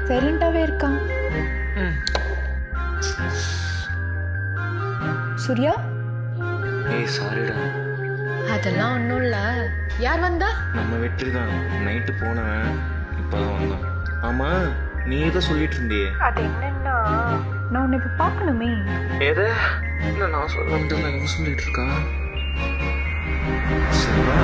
சைலண்டாவே இருக்கான். சூர்யா, ஏய் சாரிடா. அதெல்லாம் ஒன்றும் இல்லை. யார் வந்தா? நம்ம வெற்றி தான். நைட்டு போனவன் இப்போதான் வந்தான். ஆமா, நீ எதை சொல்லிட்டு இருந்தியே? அது என்னன்னா, நான் உன்னை இப்போ பார்க்கணுமே. எதை? இல்லை, நான் சொல்ல வந்துட்டு எதுவும் சொல்லிட்டு இருக்கா? சரியா?